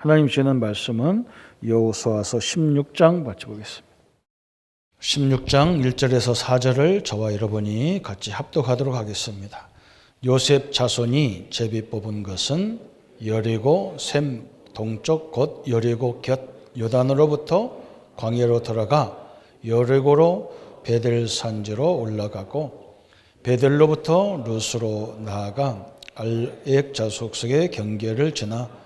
하나님 주시는 말씀은 여호수아서 16장 같이 보겠습니다. 16장 1절에서 4절을 저와 여러분이 같이 합독하도록 하겠습니다. 요셉 자손이 제비 뽑은 것은 여리고 셈 동쪽 곧 여리고 곁 요단으로부터 광야로 들어가 여리고로 베델 산지로 올라가고 베델로부터 루스로 나아가 알엑 자속석의 경계를 지나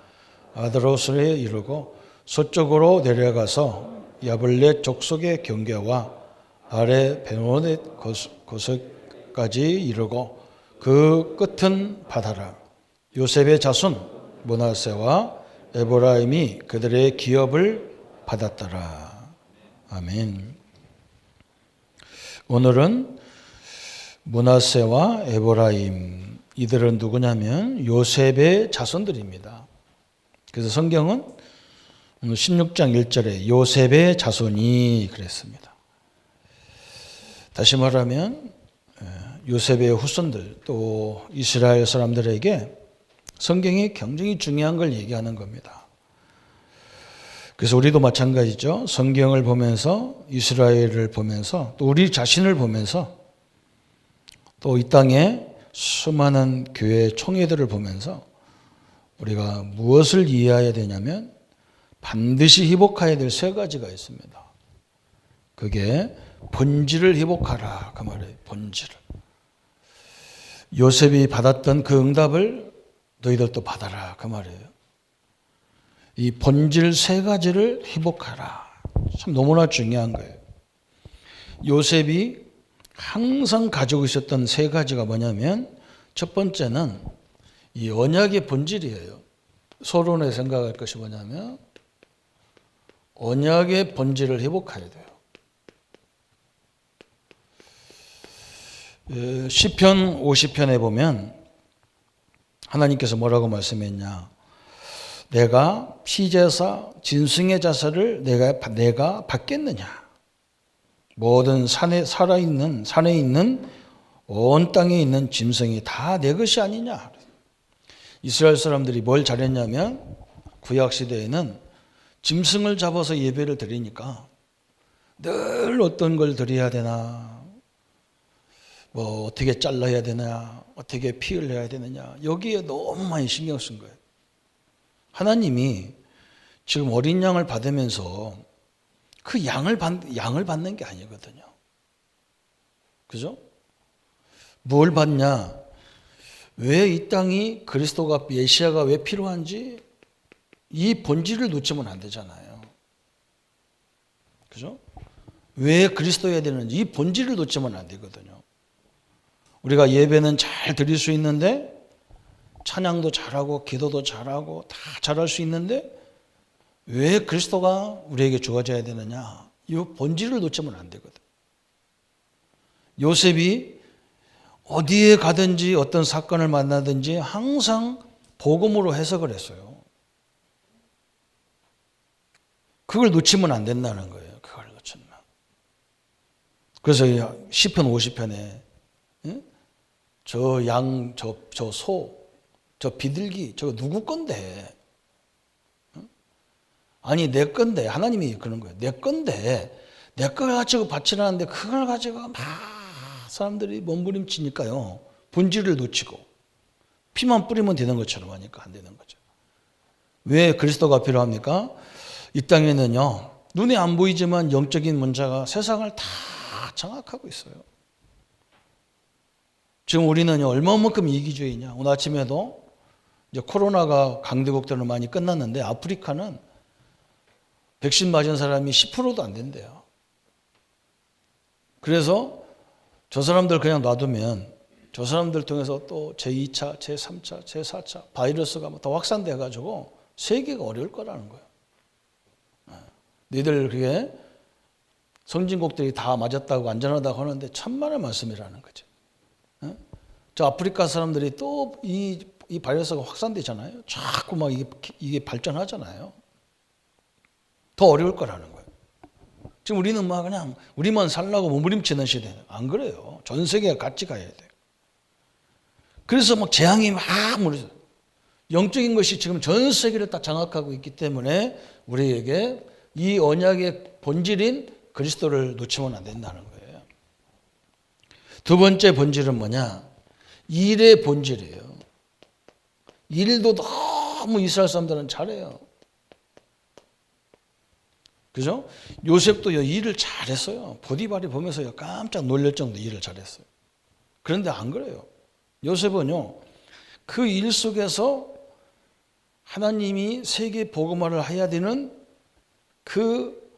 아드로스에 이르고 서쪽으로 내려가서 야블렛 족속의 경계와 아래 베모넷 고석까지 이르고 그 끝은 바다라. 요셉의 자손 므낫세와 에브라임이 그들의 기업을 받았더라. 아멘. 오늘은 므낫세와 에브라임, 이들은 누구냐면 요셉의 자손들입니다. 그래서 성경은 16장 1절에 요셉의 자손이 그랬습니다. 다시 말하면 요셉의 후손들 또 이스라엘 사람들에게 성경이 굉장히 중요한 걸 얘기하는 겁니다. 그래서 우리도 마찬가지죠. 성경을 보면서 이스라엘을 보면서 또 우리 자신을 보면서 또 이 땅에 수많은 교회 총회들을 보면서 우리가 무엇을 이해해야 되냐면 반드시 회복해야 될 세 가지가 있습니다. 그게 본질을 회복하라 그 말이에요. 본질을. 요셉이 받았던 그 응답을 너희들도 받아라 그 말이에요. 이 본질 세 가지를 회복하라. 참 너무나 중요한 거예요. 요셉이 항상 가지고 있었던 세 가지가 뭐냐면 첫 번째는 이 언약의 본질이에요. 서론에 생각할 것이 뭐냐면 언약의 본질을 회복해야 돼요. 시편 50편에 보면 하나님께서 뭐라고 말씀했냐. 내가 피제사 진승의 자세를 내가 받겠느냐. 모든 산에 있는 온 땅에 있는 짐승이 다 내 것이 아니냐. 이스라엘 사람들이 뭘 잘했냐면 구약 시대에는 짐승을 잡아서 예배를 드리니까 늘 어떤 걸 드려야 되나, 뭐 어떻게 잘라야 되나, 어떻게 피 흘려야 되느냐, 여기에 너무 많이 신경 쓴 거예요. 하나님이 지금 어린 양을 받으면서 그 양을 받는 게 아니거든요. 그죠? 뭘 받냐? 왜 이 땅이 그리스도가 메시아가 왜 필요한지 이 본질을 놓치면 안 되잖아요. 그죠? 왜 그리스도여야 되는지 이 본질을 놓치면 안 되거든요. 우리가 예배는 잘 드릴 수 있는데 찬양도 잘하고 기도도 잘하고 다 잘할 수 있는데 왜 그리스도가 우리에게 주어져야 되느냐? 이 본질을 놓치면 안 되거든. 요셉이 어디에 가든지 어떤 사건을 만나든지 항상 복음으로 해석을 했어요. 그걸 놓치면 안 된다는 거예요. 그걸 놓치면. 그래서 시편 50편에 저 양, 저 소, 저 비둘기, 저거 누구 건데? 아니 내 건데, 하나님이 그런 거예요. 내 건데 내 걸 가지고 바치라는데 그걸 가지고 막 사람들이 몸부림치니까요. 본질을 놓치고 피만 뿌리면 되는 것처럼 하니까 안 되는 거죠. 왜 그리스도가 필요합니까? 이 땅에는요, 눈에 안 보이지만 영적인 문제가 세상을 다 장악하고 있어요. 지금 우리는요, 얼마만큼 이기주의냐. 오늘 아침에도 이제 코로나가 강대국들은 많이 끝났는데 아프리카는 백신 맞은 사람이 10%도 안 된대요. 그래서 저 사람들 그냥 놔두면 저 사람들 통해서 또 제2차, 제3차, 제4차 바이러스가 더 확산돼 가지고 세계가 어려울 거라는 거예요. 너희들 그게 선진국들이 다 맞았다고 안전하다고 하는데 천만의 말씀이라는 거죠. 저 아프리카 사람들이 또 이 바이러스가 확산되잖아요. 자꾸 막 이게 발전하잖아요. 더 어려울 거라는 거예요. 지금 우리는 막 그냥 우리만 살라고 몸부림치는 시대예요. 안 그래요. 전 세계가 같이 가야 돼요. 그래서 막 재앙이 막 몰려서 영적인 것이 지금 전 세계를 다 장악하고 있기 때문에 우리에게 이 언약의 본질인 그리스도를 놓치면 안 된다는 거예요. 두 번째 본질은 뭐냐? 일의 본질이에요. 일도 너무 이스라엘 사람들은 잘해요. 그죠? 요셉도요, 일을 잘했어요. 보디발이 보면서요, 깜짝 놀랄 정도 일을 잘했어요. 그런데 안 그래요. 요셉은요, 그 일 속에서 하나님이 세계 복음화를 해야 되는 그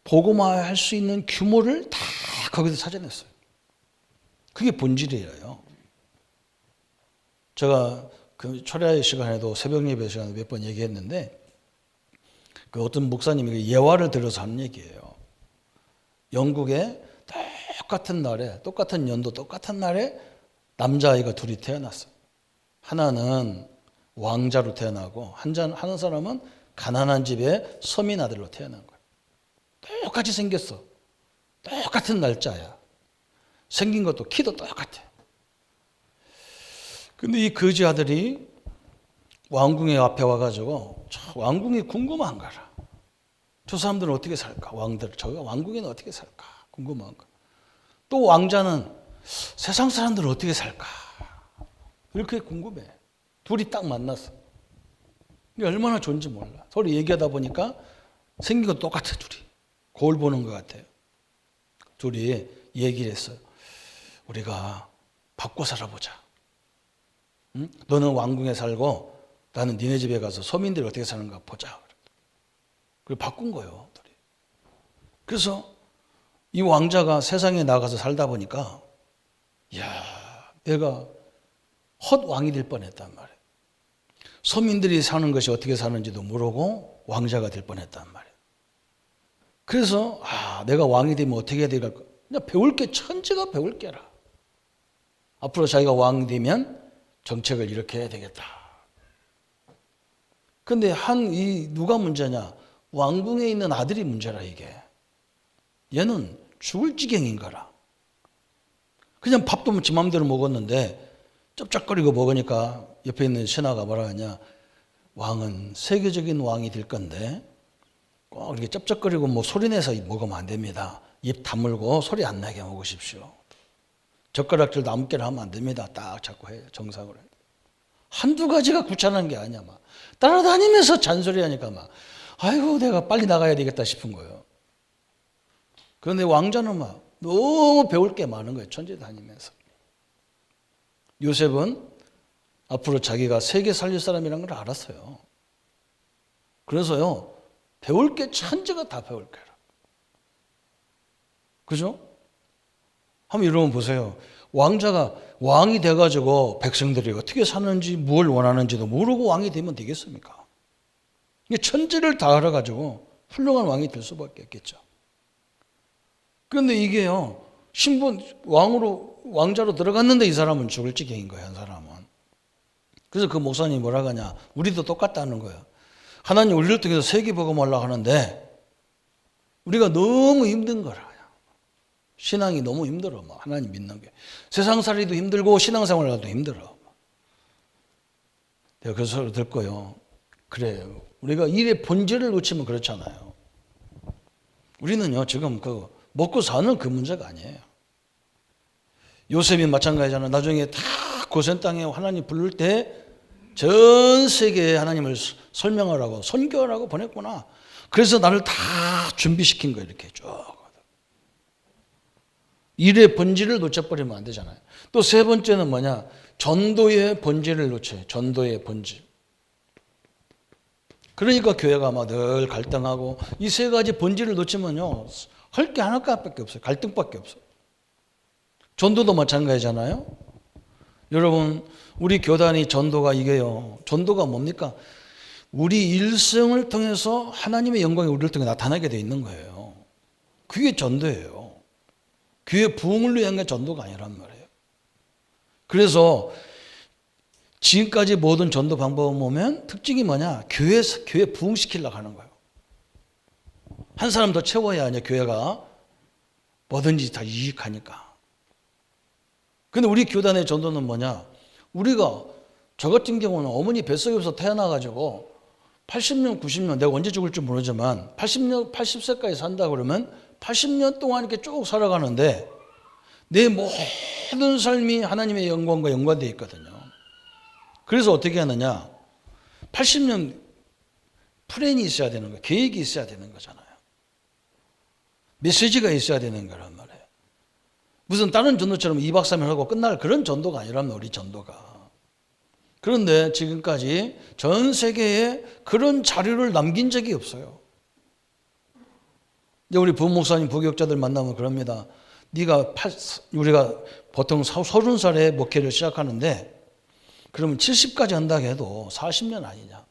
복음화할 수 있는 규모를 다 거기서 찾아냈어요. 그게 본질이에요. 제가 그 철야의 시간에도 새벽 예배 시간에 몇 번 얘기했는데 그 어떤 목사님이 예화를 들어서 하는 얘기예요. 영국에 똑같은 날에 똑같은 연도 똑같은 날에 남자아이가 둘이 태어났어요. 하나는 왕자로 태어나고 한 사람은 가난한 집에 서민 아들로 태어난 거예요. 똑같이 생겼어. 똑같은 날짜야. 생긴 것도 키도 똑같아. 근데 이 거지 아들이 왕궁의 앞에 와가지고 왕궁이 궁금한 거라. 저 사람들은 어떻게 살까? 저가 왕궁에는 어떻게 살까? 궁금한 거. 또 왕자는 세상 사람들은 어떻게 살까? 이렇게 궁금해. 둘이 딱 만났어. 얼마나 좋은지 몰라. 서로 얘기하다 보니까 생긴 건 똑같아, 둘이. 거울 보는 것 같아요. 둘이 얘기를 했어요. 우리가 바꿔 살아보자. 응? 너는 왕궁에 살고 나는 니네 집에 가서 서민들이 어떻게 사는가 보자. 그걸 바꾼 거예요, 둘이. 그래서 이 왕자가 세상에 나가서 살다 보니까 야, 내가 헛왕이 될 뻔했단 말이에요. 서민들이 사는 것이 어떻게 사는지도 모르고 왕자가 될 뻔했단 말이에요. 그래서 내가 왕이 되면 어떻게 해야 될까? 그냥 배울 게 천지가 배울 게라. 앞으로 자기가 왕이 되면 정책을 이렇게 해야 되겠다. 근데 누가 문제냐? 왕궁에 있는 아들이 문제라 이게. 얘는 죽을 지경인 거라. 그냥 밥도 지 맘대로 먹었는데 쩝쩝거리고 먹으니까 옆에 있는 신하가 뭐라 하냐? 왕은 세계적인 왕이 될 건데 꼭 이렇게 쩝쩝거리고 뭐 소리내서 먹으면 안 됩니다. 입 다물고 소리 안 나게 먹으십시오. 젓가락질도 아무렇게나 하면 안 됩니다. 딱 자꾸 해요. 정상으로. 한두 가지가 귀찮은 게 아니야. 막 따라다니면서 잔소리하니까 막 아이고 내가 빨리 나가야 되겠다 싶은 거예요. 그런데 왕자는 막 너무 배울 게 많은 거예요. 천지 다니면서. 요셉은 앞으로 자기가 세계 살릴 사람이라는 걸 알았어요. 그래서요, 배울 게 천지가 다 배울 거라. 그죠? 한번 여러분 보세요. 왕자가 왕이 돼가지고 백성들이 어떻게 사는지 뭘 원하는지도 모르고 왕이 되면 되겠습니까? 천지를 다 알아가지고 훌륭한 왕이 될 수밖에 없겠죠. 그런데 이게요, 왕자로 들어갔는데 이 사람은 죽을 지경인 거예요, 한 사람은. 그래서 그 목사님이 뭐라고 하냐, 우리도 똑같다는 거예요. 하나님 우리를 통해서 세계복음 하려고 하는데 우리가 너무 힘든 거라. 신앙이 너무 힘들어. 하나님 믿는 게. 세상살이도 힘들고 신앙생활도 힘들어. 내가 그 소리 듣고요. 그래요. 우리가 일의 본질을 놓치면 그렇잖아요. 우리는요, 지금 먹고 사는 그 문제가 아니에요. 요셉이 마찬가지잖아요. 나중에 다 고센 땅에 하나님 부를 때 전 세계에 하나님을 설명하라고, 선교하라고 보냈구나. 그래서 나를 다 준비시킨 거예요. 이렇게 쭉. 일의 본질을 놓쳐버리면 안 되잖아요. 또 세 번째는 뭐냐? 전도의 본질을 놓쳐요. 전도의 본질. 그러니까 교회가 막 늘 갈등하고 이 세 가지 본질을 놓치면요, 할 게 하나밖에 없어요. 갈등밖에 없어요. 전도도 마찬가지잖아요. 여러분, 우리 교단이 전도가 이게요. 전도가 뭡니까? 우리 일생을 통해서 하나님의 영광이 우리를 통해 나타나게 돼 있는 거예요. 그게 전도예요. 교회 부흥을 위한 게 전도가 아니란 말이에요. 그래서 지금까지 모든 전도 방법을 보면 특징이 뭐냐? 교회 부흥시키려고 하는 거예요. 한 사람 더 채워야 이제 교회가 뭐든지 다 유익하니까. 근데 우리 교단의 전도는 뭐냐? 우리가 저 같은 경우는 어머니 뱃속에서 태어나가지고 80년, 90년, 내가 언제 죽을지 모르지만 80세까지 산다 그러면 80년 동안 이렇게 쭉 살아가는데 내 모든 삶이 하나님의 영광과 연관되어 있거든요. 그래서 어떻게 하느냐? 80년 플랜이 있어야 되는 거예요. 계획이 있어야 되는 거잖아요. 메시지가 있어야 되는 거란 말이에요. 무슨 다른 전도처럼 2박 3일 하고 끝날 그런 전도가 아니라면 우리 전도가. 그런데 지금까지 전 세계에 그런 자료를 남긴 적이 없어요. 이제 우리 부목사님, 부교육자들 만나면 그럽니다. 우리가 보통 30살에 목회를 시작하는데 그러면 70까지 한다고 해도 40년 아니냐.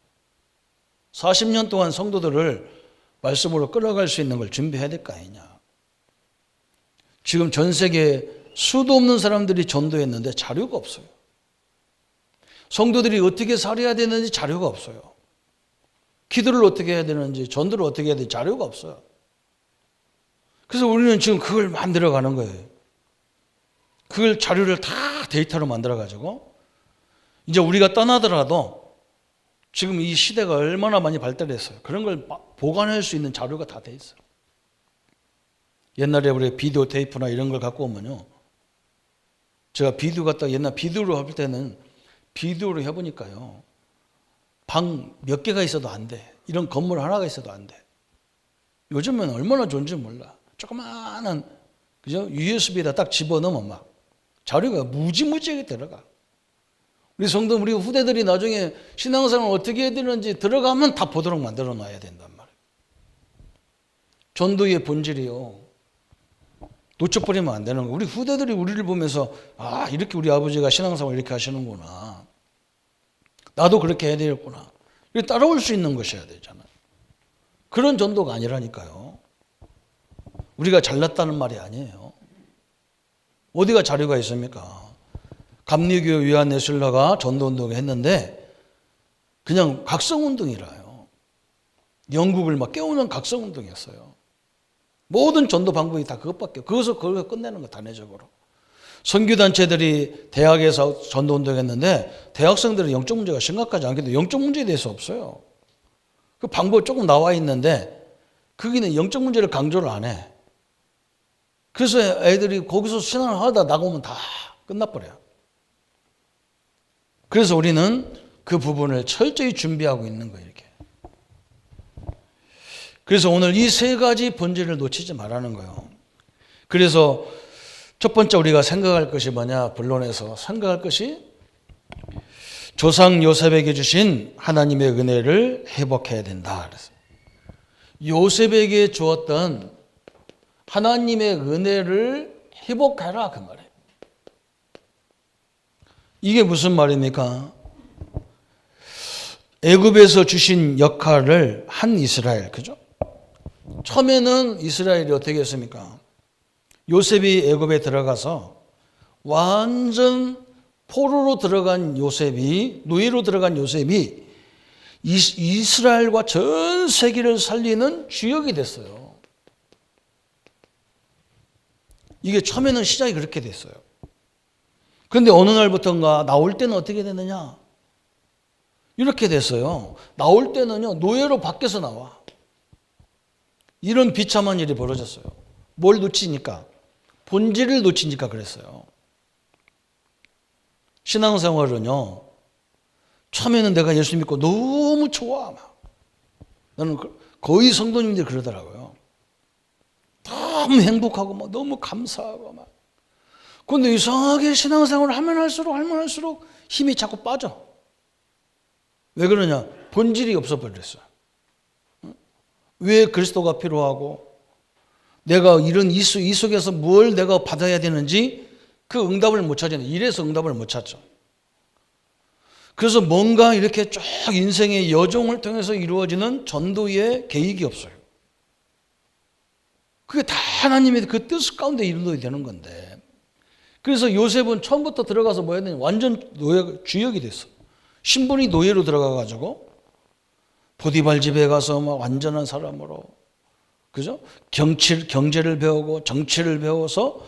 40년 동안 성도들을 말씀으로 끌어갈 수 있는 걸 준비해야 될 거 아니냐. 지금 전 세계에 수도 없는 사람들이 전도했는데 자료가 없어요. 성도들이 어떻게 살아야 되는지 자료가 없어요. 기도를 어떻게 해야 되는지, 전도를 어떻게 해야 되는지 자료가 없어요. 그래서 우리는 지금 그걸 만들어가는 거예요. 그걸 자료를 다 데이터로 만들어가지고 이제 우리가 떠나더라도 지금 이 시대가 얼마나 많이 발달했어요. 그런 걸 보관할 수 있는 자료가 다 돼 있어요. 옛날에 우리 비디오 테이프나 이런 걸 갖고 오면요. 제가 비디오 갖다가 옛날 비디오로 할 때는 비디오로 해보니까요. 방 몇 개가 있어도 안 돼. 이런 건물 하나가 있어도 안 돼. 요즘은 얼마나 좋은지 몰라. 조그마한 그죠? USB에다 딱 집어넣으면 막 자료가 무지무지하게 들어가. 우리 성도, 우리 후대들이 나중에 신앙생활을 어떻게 해야 되는지 들어가면 다 보도록 만들어 놔야 된단 말이에요. 전도의 본질이요. 놓쳐버리면 안 되는 거예요. 우리 후대들이 우리를 보면서 아, 이렇게 우리 아버지가 신앙생활 이렇게 하시는구나. 나도 그렇게 해야 되겠구나. 따라올 수 있는 것이어야 되잖아요. 그런 전도가 아니라니까요. 우리가 잘났다는 말이 아니에요. 어디가 자료가 있습니까? 감리교 요한네슬러가 전도운동을 했는데 그냥 각성운동이라요. 영국을 막 깨우는 각성운동이었어요. 모든 전도 방법이 다 그것밖에, 그것을 끝내는 거 단회적으로. 선교단체들이 대학에서 전도운동했는데 대학생들은 영적 문제가 심각하지 않기도 영적 문제에 대해서 없어요. 그 방법 조금 나와 있는데 거기는 영적 문제를 강조를 안 해. 그래서 애들이 거기서 신앙을 하다 나가면 다 끝나버려요. 그래서 우리는 그 부분을 철저히 준비하고 있는 거예요. 이렇게. 그래서 오늘 이 세 가지 본질을 놓치지 말라는 거예요. 그래서 첫 번째 우리가 생각할 것이 뭐냐? 본론에서 생각할 것이 조상 요셉에게 주신 하나님의 은혜를 회복해야 된다. 그래서 요셉에게 주었던 하나님의 은혜를 회복하라 그 말이에요. 이게 무슨 말입니까? 애굽에서 주신 역할을 한 이스라엘, 그죠? 처음에는 이스라엘이 어떻게 했습니까? 요셉이 애굽에 들어가서 완전 포로로 들어간 요셉이, 노예로 들어간 요셉이 이스라엘과 전 세계를 살리는 주역이 됐어요. 이게 처음에는 시작이 그렇게 됐어요. 그런데 어느 날부터인가 나올 때는 어떻게 되느냐? 이렇게 됐어요. 나올 때는요, 노예로 밖에서 나와. 이런 비참한 일이 벌어졌어요. 뭘 놓치니까? 본질을 놓치니까 그랬어요. 신앙생활은요, 처음에는 내가 예수 믿고 너무 좋아. 막. 나는 거의 성도님들이 그러더라고요. 너무 행복하고 막 너무 감사하고 막. 그런데 이상하게 신앙생활을 하면 할수록 힘이 자꾸 빠져. 왜 그러냐? 본질이 없어버렸어요. 왜 그리스도가 필요하고 내가 이런 이 속에서 뭘 내가 받아야 되는지 그 응답을 못 찾잖아요. 이래서 응답을 못 찾죠. 그래서 뭔가 이렇게 쭉 인생의 여정을 통해서 이루어지는 전도의 계획이 없어요. 그게 다 하나님의 그 뜻 가운데 이루어야 되는 건데. 그래서 요셉은 처음부터 들어가서 뭐 해야 되냐? 완전 노예, 주역이 됐어. 신분이 노예로 들어가가지고 보디발 집에 가서 막 완전한 사람으로, 그죠? 경제를 배우고 정치를 배워서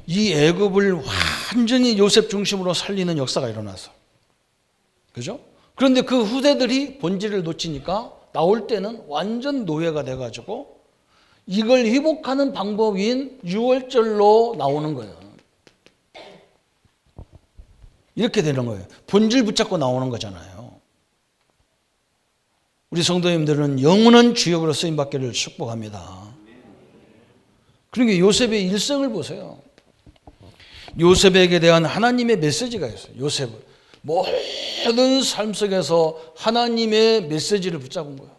이 애굽을 완전히 요셉 중심으로 살리는 역사가 일어났어. 그죠? 그런데 그 후대들이 본질을 놓치니까 나올 때는 완전 노예가 돼가지고 이걸 회복하는 방법인 유월절로 나오는 거예요. 이렇게 되는 거예요. 본질 붙잡고 나오는 거잖아요. 우리 성도님들은 영원한 주역으로 쓰임받기를 축복합니다. 그러니까 요셉의 일생을 보세요. 요셉에게 대한 하나님의 메시지가 있어요. 요셉은 모든 삶 속에서 하나님의 메시지를 붙잡은 거예요.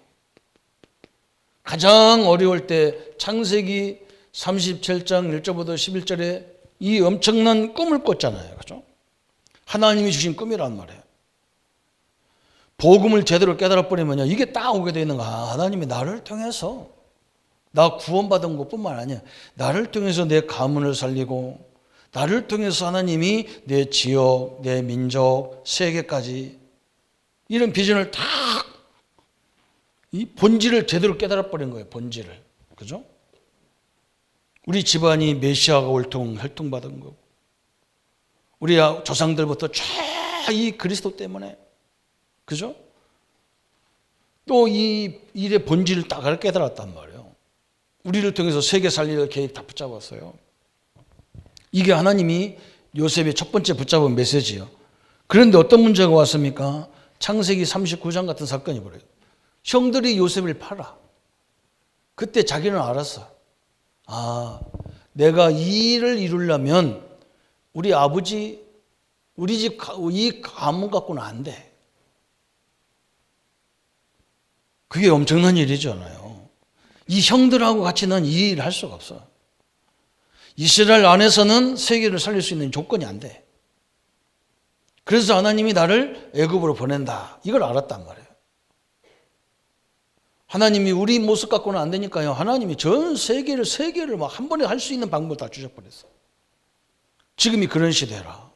가장 어려울 때 창세기 37장 1절부터 11절에 이 엄청난 꿈을 꿨잖아요. 그죠? 하나님이 주신 꿈이란 말이에요. 복음을 제대로 깨달아버리면요, 이게 딱 오게 되는 거야. 하나님이 나를 통해서 나 구원받은 것뿐만 아니야. 나를 통해서 내 가문을 살리고 나를 통해서 하나님이 내 지역, 내 민족, 세계까지 이런 비전을 딱 이 본질을 제대로 깨달아버린 거예요. 본질을. 그죠? 우리 집안이 메시아가 혈통받은 거고 우리 조상들부터 이 그리스도 때문에 그죠? 또 이 일의 본질을 딱 깨달았단 말이에요. 우리를 통해서 세계 살릴 계획 다 붙잡았어요. 이게 하나님이 요셉의 첫 번째 붙잡은 메시지예요. 그런데 어떤 문제가 왔습니까? 창세기 39장 같은 사건이 벌어요. 형들이 요셉을 팔아. 그때 자기는 알았어. 아, 내가 이 일을 이루려면 우리 아버지, 우리 집 이 가문 갖고는 안 돼. 그게 엄청난 일이잖아요. 이 형들하고 같이 난 이 일을 할 수가 없어. 이스라엘 안에서는 세계를 살릴 수 있는 조건이 안 돼. 그래서 하나님이 나를 애굽으로 보낸다. 이걸 알았단 말이에요. 하나님이 우리 모습 갖고는 안 되니까요. 하나님이 전 세계를 막 한 번에 할 수 있는 방법을 다 주셔버렸어. 지금이 그런 시대라.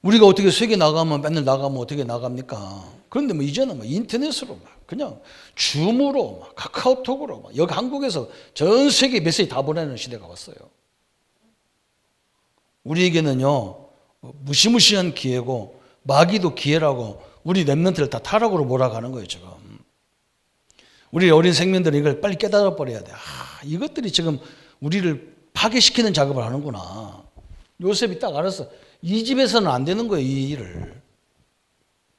우리가 어떻게 세계 나가면 맨날 나가면 어떻게 나갑니까? 그런데 뭐 이제는 인터넷으로 그냥 줌으로 카카오톡으로 여기 한국에서 전 세계 메시지 다 보내는 시대가 왔어요. 우리에게는요 무시무시한 기회고 마귀도 기회라고 우리 랩런트를 다 타락으로 몰아가는 거예요 지금. 우리 어린 생명들은 이걸 빨리 깨달아 버려야 돼. 이것들이 지금 우리를 파괴시키는 작업을 하는구나. 요셉이 딱 알았어. 이 집에서는 안 되는 거예요 이 일을.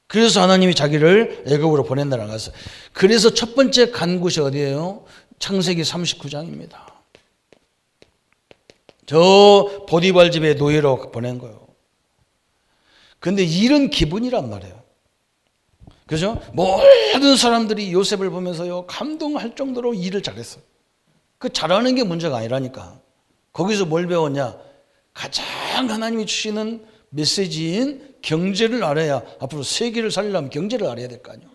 그래서 하나님이 자기를 애굽으로 보낸다는 것을. 그래서 첫 번째 간 곳이 어디예요? 창세기 39장입니다. 저 보디발 집의 노예로 보낸 거예요. 근데 이런 기분이란 말이에요. 그죠? 모든 사람들이 요셉을 보면서요 감동할 정도로 일을 잘했어. 그 잘하는 게 문제가 아니라니까. 거기서 뭘 배웠냐? 가장 하나님이 주시는 메시지인 경제를 알아야 앞으로 세계를 살리려면 경제를 알아야 될 거 아니에요.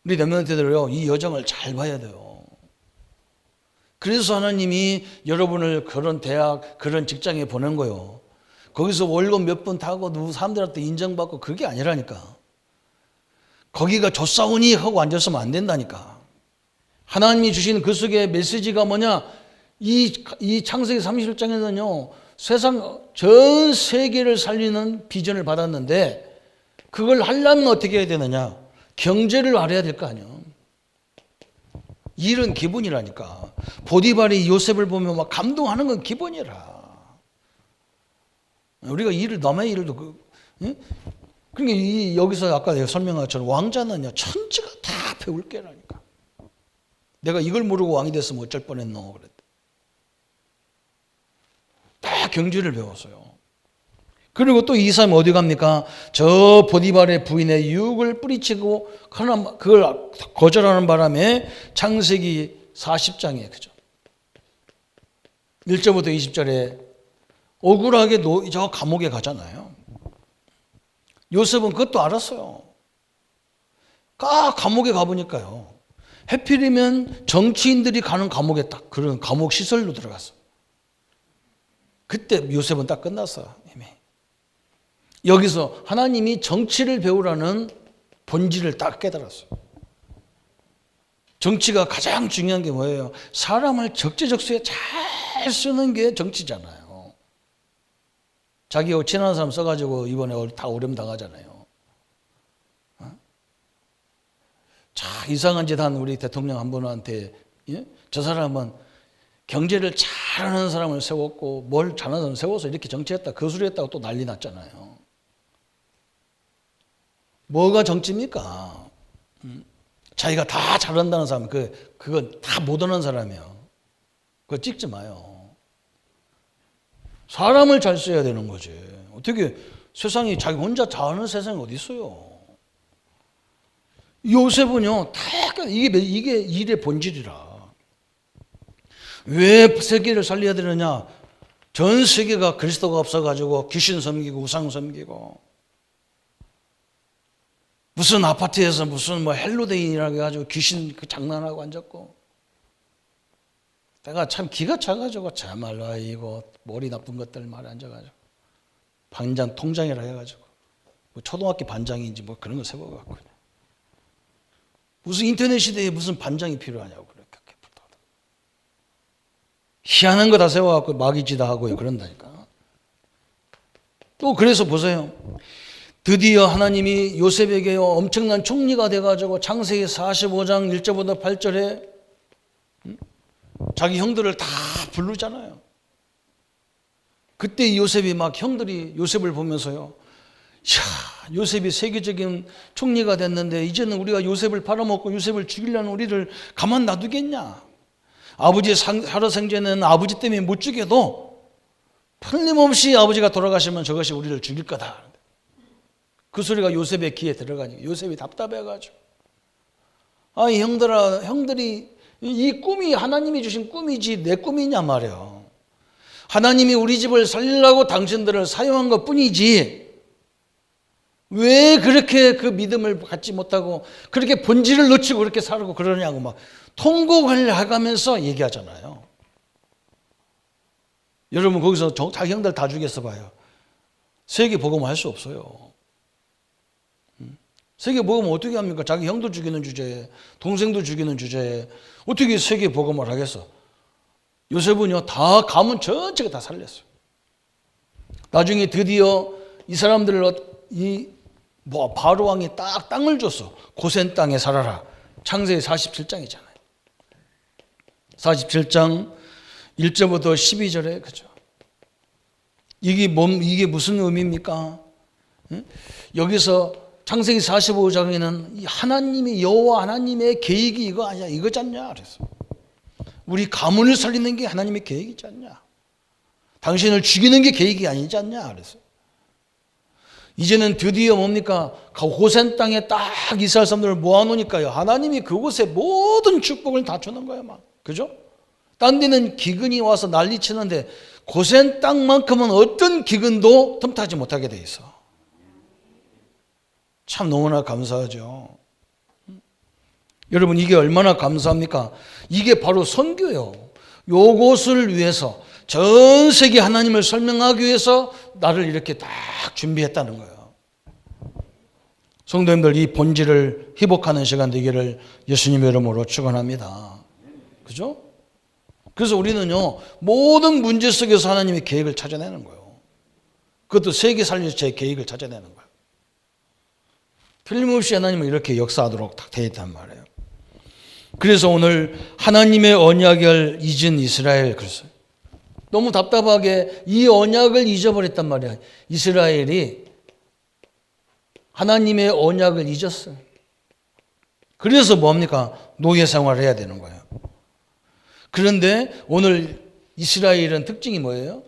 우리 렘넌트들은요 이 여정을 잘 봐야 돼요. 그래서 하나님이 여러분을 그런 대학, 그런 직장에 보낸 거예요. 거기서 월급 몇 번 타고 누구 사람들한테 인정받고 그게 아니라니까. 거기가 좋사오니 하고 앉았으면 안 된다니까. 하나님이 주신 그 속에 메시지가 뭐냐? 이 창세기 31장에는요 세상 전 세계를 살리는 비전을 받았는데 그걸 하려면 어떻게 해야 되느냐? 경제를 알아야 될 거 아니에요. 일은 기본이라니까. 보디발이 요셉을 보면 막 감동하는 건 기본이라. 우리가 일을 남의 일을 그러니까 여기서 아까 내가 설명한 것처럼 왕자는요 천지가 다 배울 게라니까. 내가 이걸 모르고 왕이 됐으면 어쩔 뻔했노 그랬대. 다 경제를 배웠어요. 그리고 또 이 사람이 어디 갑니까? 저 보디발의 부인의 유혹을 뿌리치고 그걸 거절하는 바람에 창세기 40장에 그죠? 1절부터 20절에 억울하게 저 감옥에 가잖아요. 요셉은 그것도 알았어요. 감옥에 가보니까요. 해필이면 정치인들이 가는 감옥에 딱 그런 감옥 시설로 들어갔어. 그때 요셉은 딱 끝났어 이미. 여기서 하나님이 정치를 배우라는 본질을 딱 깨달았어. 정치가 가장 중요한 게 뭐예요? 사람을 적재적소에 잘 쓰는 게 정치잖아요. 자기하고 친한 사람 써가지고 이번에 다 오염 당하잖아요. 자, 이상한 짓 한 우리 대통령 한 분한테, 예? 저 사람은 경제를 잘하는 사람을 세웠고 뭘 잘하는 사람을 세워서 이렇게 정치했다, 거수리했다고 또 난리 났잖아요. 뭐가 정치입니까? 자기가 다 잘한다는 사람, 그건 다 못하는 사람이에요. 그거 찍지 마요. 사람을 잘 써야 되는 거지. 어떻게 세상이 자기 혼자 잘하는 세상이 어디 있어요? 요셉은요, 다 이게 일의 본질이라. 왜 세계를 살려야 되느냐? 전 세계가 그리스도가 없어가지고 귀신 섬기고 우상 섬기고 무슨 아파트에서 무슨 뭐 헬로데이라고 해가지고 귀신 장난하고 앉았고, 내가 참 기가 차가지고 참말로 이거 머리 나쁜 것들 말에 앉아가지고 반장 통장이라 해가지고 뭐 초등학교 반장인지 뭐 그런 거 세워갖고 무슨 인터넷 시대에 무슨 반장이 필요하냐고 그렇게 희한한 거 다 세워갖고 마귀지다 하고요 그런다니까. 또 그래서 보세요. 드디어 하나님이 요셉에게 엄청난 총리가 돼가지고 창세기 45장 1절부터 8절에 자기 형들을 다 부르잖아요. 그때 요셉이 막 형들이 요셉을 보면서요, 야, 요셉이 세계적인 총리가 됐는데 이제는 우리가 요셉을 팔아먹고 요셉을 죽이려는 우리를 가만 놔두겠냐? 아버지 살아생전에는 아버지 때문에 못 죽여도 틀림없이 아버지가 돌아가시면 저것이 우리를 죽일 거다. 그 소리가 요셉의 귀에 들어가니까 요셉이 답답해가지고, 아니 형들아, 형들이 이 꿈이 하나님이 주신 꿈이지 내 꿈이냐 말이야. 하나님이 우리 집을 살리려고 당신들을 사용한 것 뿐이지 왜 그렇게 그 믿음을 갖지 못하고 그렇게 본질을 놓치고 그렇게 살고 그러냐고 막 통곡을 해가면서 얘기하잖아요. 여러분 거기서 자기 형들 다 죽였어 봐요. 세계 복음을 할 수 없어요. 세계 복음을 어떻게 합니까? 자기 형도 죽이는 주제에, 동생도 죽이는 주제에 어떻게 세계 복음을 하겠어? 요셉은요, 다 가문 전체가 다 살렸어요. 나중에 드디어 이 사람들을 바로 왕이 딱 땅을 줬어. 고센 땅에 살아라. 창세기 47장이잖아요. 47장 1절부터 12절에 그죠? 이게 무슨 의미입니까? 여기서 창세기 45장에는 하나님의 여호와 하나님의 계획이 이거 아니야, 이거지 않냐 그랬어. 우리 가문을 살리는 게 하나님의 계획이지 않냐? 당신을 죽이는 게 계획이 아니지 않냐 그랬어. 이제는 드디어 뭡니까? 고센 땅에 딱 이스라엘 사람들을 모아놓으니까요, 하나님이 그곳에 모든 축복을 다 주는 거예요, 막 그죠? 딴 데는 기근이 와서 난리치는데 고센 땅만큼은 어떤 기근도 틈타지 못하게 돼 있어. 참 너무나 감사하죠. 여러분 이게 얼마나 감사합니까? 이게 바로 선교예요. 요것을 위해서 전 세계 하나님을 설명하기 위해서 나를 이렇게 딱 준비했다는 거예요. 성도님들 이 본질을 회복하는 시간 되기를 예수님의 이름으로 축원합니다. 그죠? 그래서 우리는요 모든 문제 속에서 하나님의 계획을 찾아내는 거예요. 그것도 세계 살릴 제 계획을 찾아내는 거예요. 틀림없이 하나님은 이렇게 역사하도록 딱 되어 있단 말이에요. 그래서 오늘 하나님의 언약을 잊은 이스라엘, 그랬어요. 너무 답답하게 이 언약을 잊어버렸단 말이야. 이스라엘이 하나님의 언약을 잊었어요. 그래서 뭡니까? 노예 생활을 해야 되는 거예요. 그런데 오늘 이스라엘은 특징이 뭐예요?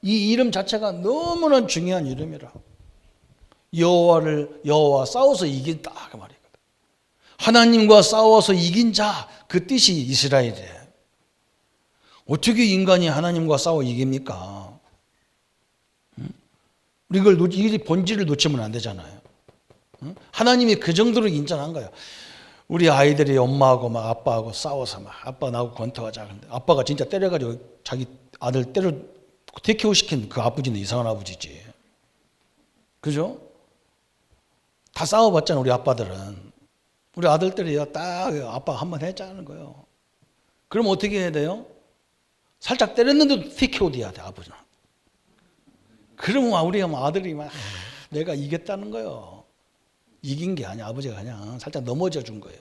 이 이름 자체가 너무나 중요한 이름이라. 여호와 싸워서 이긴다 그 말이거든. 하나님과 싸워서 이긴 자, 그 뜻이 이스라엘이에요. 어떻게 인간이 하나님과 싸워 이깁니까? 이 본질을 놓치면 안 되잖아요. 하나님이 그 정도로 인정한 거예요. 우리 아이들이 엄마하고 막 아빠하고 싸워서 막 아빠 나하고 권투하자. 근데 아빠가 진짜 때려가지고 자기 아들 태케오 시킨 그 아버지는 이상한 아버지지. 그죠? 다 싸워봤잖아, 우리 아빠들은. 우리 아들들이 딱 아빠 한번 했자는 거예요. 그럼 어떻게 해야 돼요? 살짝 때렸는데도 티키오디야 돼, 아버지는. 그러면 우리 아들이 막 내가 이겼다는 거예요. 이긴 게 아니야. 아버지가 그냥 살짝 넘어져 준 거예요.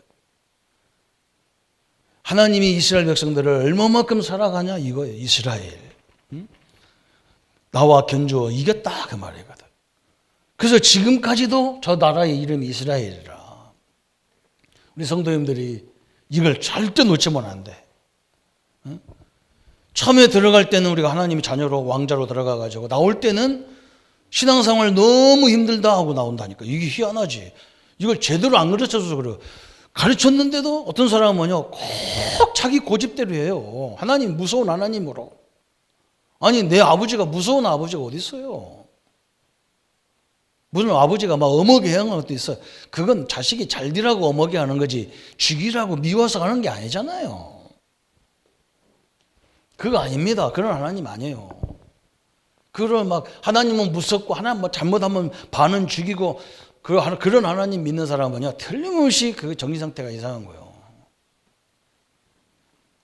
하나님이 이스라엘 백성들을 얼마만큼 사랑하냐 이거예요. 이스라엘. 응? 나와 견주어 이겼다 그 말이거든. 그래서 지금까지도 저 나라의 이름이 이스라엘이라. 우리 성도님들이 이걸 절대 놓치면 안 돼. 응? 처음에 들어갈 때는 우리가 하나님의 자녀로 왕자로 들어가가지고 나올 때는 신앙생활 너무 힘들다 하고 나온다니까. 이게 희한하지. 이걸 제대로 안 가르쳐줘서 그래요. 가르쳤는데도 어떤 사람은 뭐냐 꼭 자기 고집대로 해요. 하나님 무서운 하나님으로. 아니 내 아버지가 무서운 아버지가 어디 있어요. 무슨 아버지가 막 어머게 하는 것도 있어요. 그건 자식이 잘 되라고 어머게 하는 거지 죽이라고 미워서 하는 게 아니잖아요. 그거 아닙니다. 그런 하나님 아니에요. 그런 막 하나님은 무섭고 하나님 뭐 잘못하면 반은 죽이고 그런 하나님 믿는 사람은 뭐냐 틀림없이 그 정신 상태가 이상한 거예요.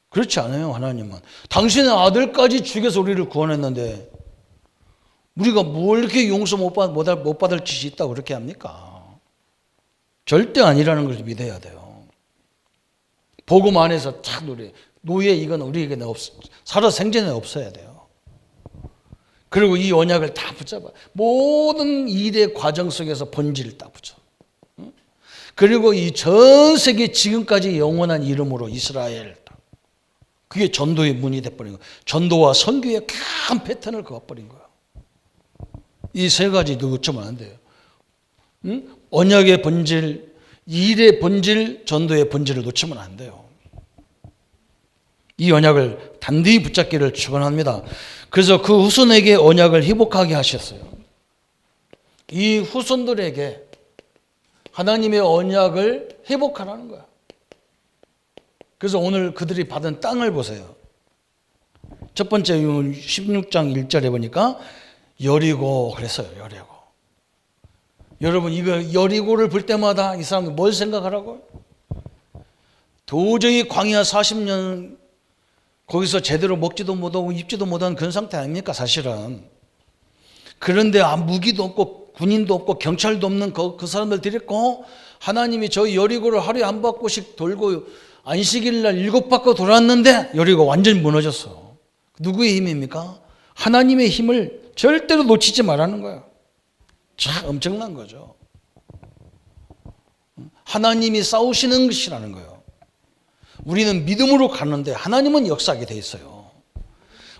그렇지 않아요. 하나님은 당신의 아들까지 죽여서 우리를 구원했는데 우리가 뭘 이렇게 용서 못 받을 짓이 있다고 그렇게 합니까? 절대 아니라는 것을 믿어야 돼요. 복음 안에서 탁 노예 이건 우리에게 살아 생전에 없어야 돼요. 그리고 이 언약을 다 붙잡아. 모든 일의 과정 속에서 본질을 딱 붙여. 그리고 이 전 세계 지금까지 영원한 이름으로 이스라엘. 그게 전도의 문이 돼버린 거예요. 전도와 선교의 큰 패턴을 그어버린 거예요. 이 세 가지 놓치면 안 돼요. 언약의 본질, 일의 본질, 전도의 본질을 놓치면 안 돼요. 이 언약을 단디히 붙잡기를 축원합니다. 그래서 그 후손에게 언약을 회복하게 하셨어요. 이 후손들에게 하나님의 언약을 회복하라는 거야. 그래서 오늘 그들이 받은 땅을 보세요. 첫 번째 16장 1절에 보니까 여리고 그랬어요. 여리고. 여러분 이거 여리고를 볼 때마다 이 사람들 뭘 생각하라고? 도저히 광야 40년 거기서 제대로 먹지도 못하고 입지도 못한 그런 상태 아닙니까 사실은. 그런데 무기도 없고 군인도 없고 경찰도 없는 그 사람들 데리고 하나님이 저 여리고를 하루에 한 바퀴씩 돌고 안식일날 7바퀴 돌았는데 여리고 완전히 무너졌어. 누구의 힘입니까? 하나님의 힘을 절대로 놓치지 말라는 거예요. 참 엄청난 거죠. 하나님이 싸우시는 것이라는 거예요. 우리는 믿음으로 가는데 하나님은 역사하게 돼 있어요.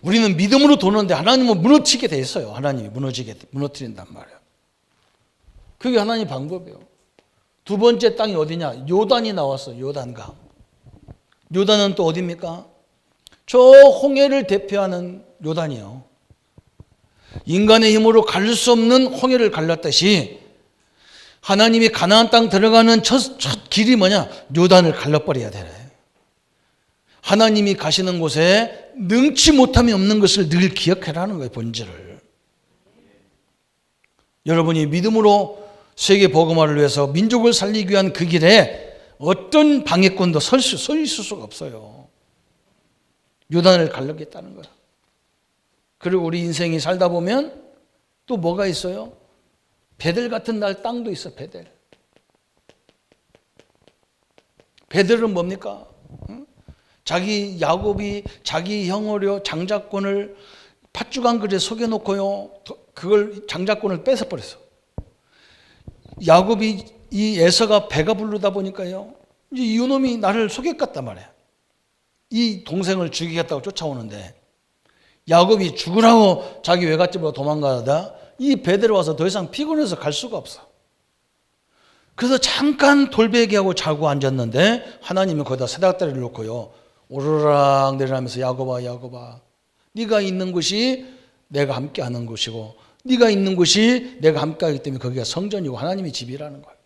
우리는 믿음으로 도는데 하나님은 무너지게 돼 있어요. 하나님이 무너뜨린단 말이에요. 그게 하나님 방법이에요. 두 번째 땅이 어디냐? 요단이 나왔어. 요단강. 요단은 또 어디입니까? 저 홍해를 대표하는 요단이요. 인간의 힘으로 가를 수 없는 홍해를 갈랐듯이 하나님이 가나안 땅 들어가는 첫 길이 뭐냐? 요단을 갈라버려야 되네. 하나님이 가시는 곳에 능치 못함이 없는 것을 늘 기억해라는 거예요. 본질을. 여러분이 믿음으로 세계 복음화를 위해서 민족을 살리기 위한 그 길에 어떤 방해꾼도 서 있을 수가 없어요. 요단을 갈라겠다는 거야. 그리고 우리 인생이 살다 보면 또 뭐가 있어요? 베델 같은 날 땅도 있어. 베델은 뭡니까? 야곱이 자기 형으로 장자권을 팥죽 한 그릇에 속여놓고요. 그걸 장자권을 뺏어버렸어. 야곱이 이 에서가 배가 부르다 보니까요. 이제 이놈이 나를 속였단 말이야. 이 동생을 죽이겠다고 쫓아오는데 야곱이 죽으라고 자기 외갓집으로 도망가다 이 베델에 와서 더 이상 피곤해서 갈 수가 없어. 그래서 잠깐 돌베개하고 자고 앉았는데 하나님이 거기다 세닥다리를 놓고요. 오르락 내리라면서 야곱아 네가 있는 곳이 내가 함께하는 곳이고 네가 있는 곳이 내가 함께하기 때문에 거기가 성전이고 하나님의 집이라는 거예요.